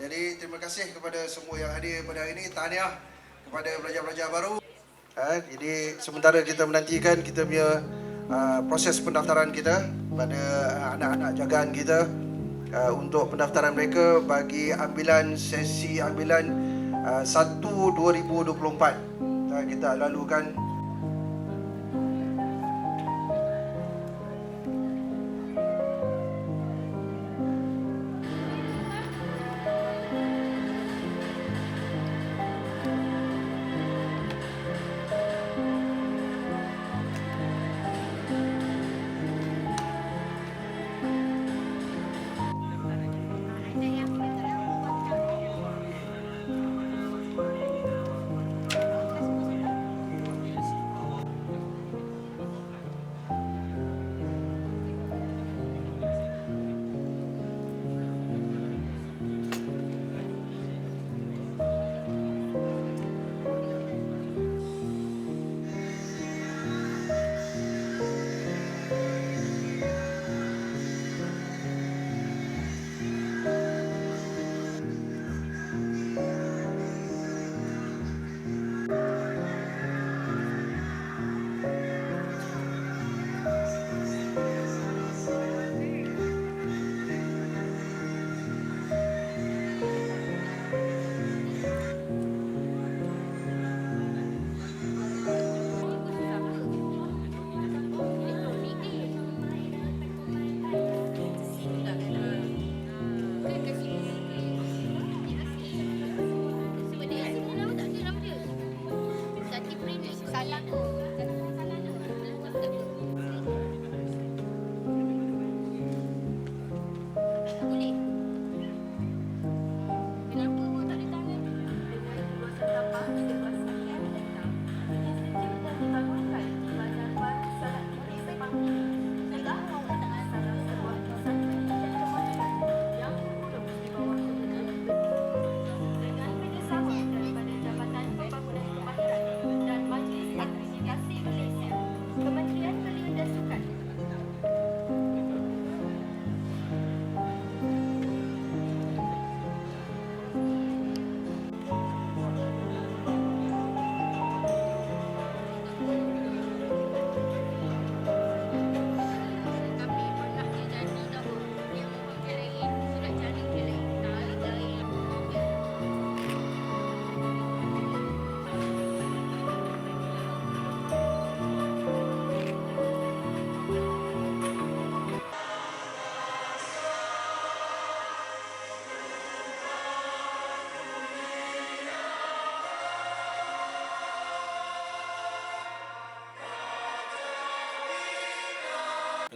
Jadi terima kasih kepada semua yang hadir pada hari ini. Tahniah kepada pelajar-pelajar baru. Jadi sementara kita menantikan kita punya proses pendaftaran kita pada anak-anak jagaan kita untuk pendaftaran mereka bagi ambilan sesi ambilan 1 2024. Kita lalukan.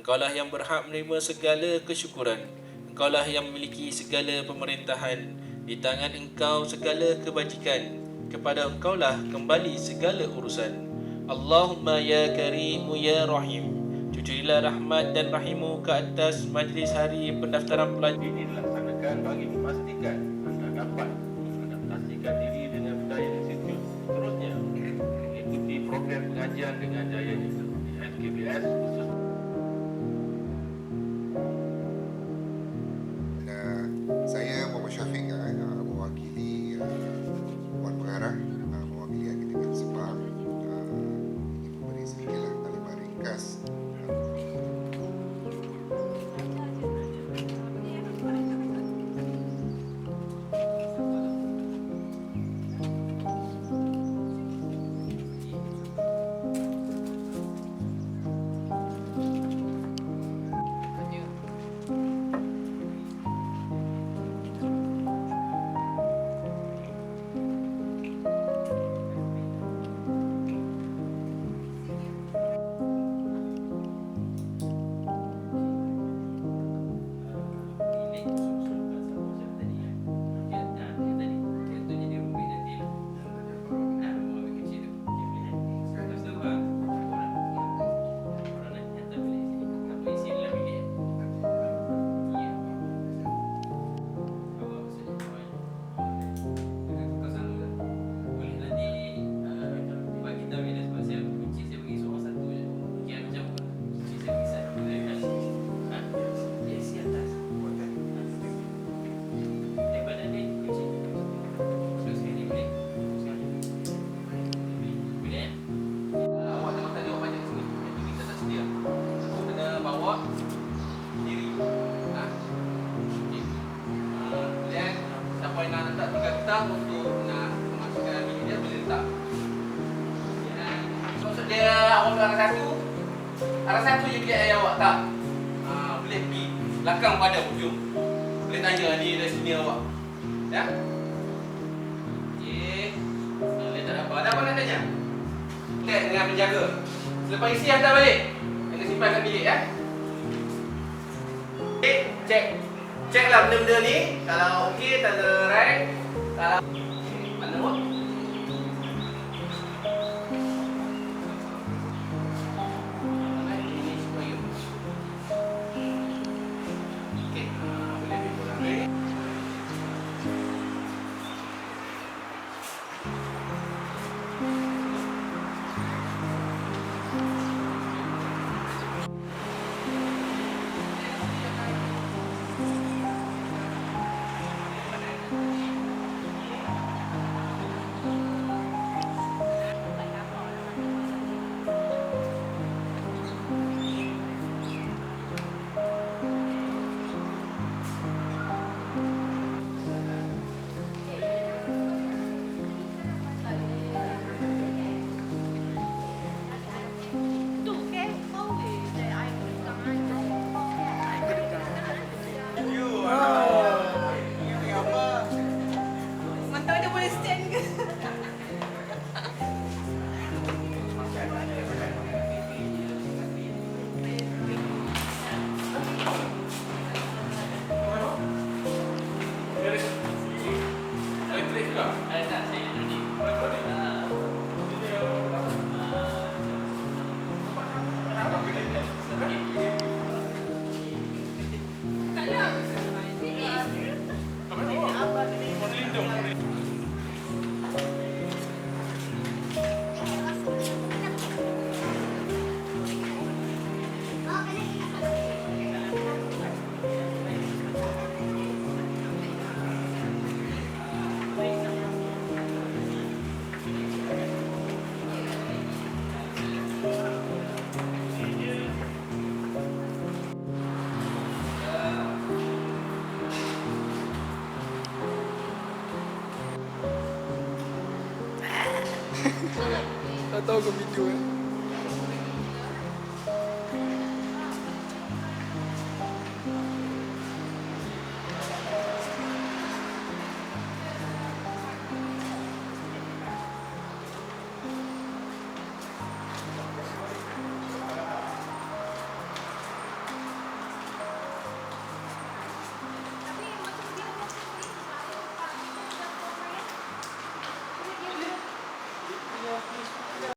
Engkaulah yang berhak menerima segala kesyukuran. Engkaulah yang memiliki segala pemerintahan. Di tangan Engkau segala kebajikan. Kepada Engkaulah kembali segala urusan. Allahumma ya Karimu ya Rahim. Cucurilah rahmat dan rahimu ke atas majlis hari pendaftaran pelajar ini dilaksanakan akan bagi memastikan anda dapat mengadaptasikan diri dengan budaya institut seterusnya, mengikuti program pengajian dengan daya di SKBS khusus. Saya Muhammad Syafiq, mewakili Puan Pengarah, mewakili Akademi Sepang, ingin memberi sedikitlah kalimat ringkas. Untuk nak memasukkan bini dia boleh letak. Maksud dia awak arah satu je bilik air awak tak? Boleh pergi belakang pada hujung. Boleh tanya ni dari sini awak. Ya? Okey. Boleh tak apa. Ada apa nak tanya? Cek dengan penjaga. Selepas isi hantar balik. Kena simpan kat bilik ya. Okey, cek. Ceklah benda-benda ni. Kalau okey, tanda right. Mana awak? Ini supaya. Okey, boleh lebih kurang ni. Mantap dia boleh stand ke? Elektrik juga? Tak, saya ni. Tak tahu ke video Tapi macam dia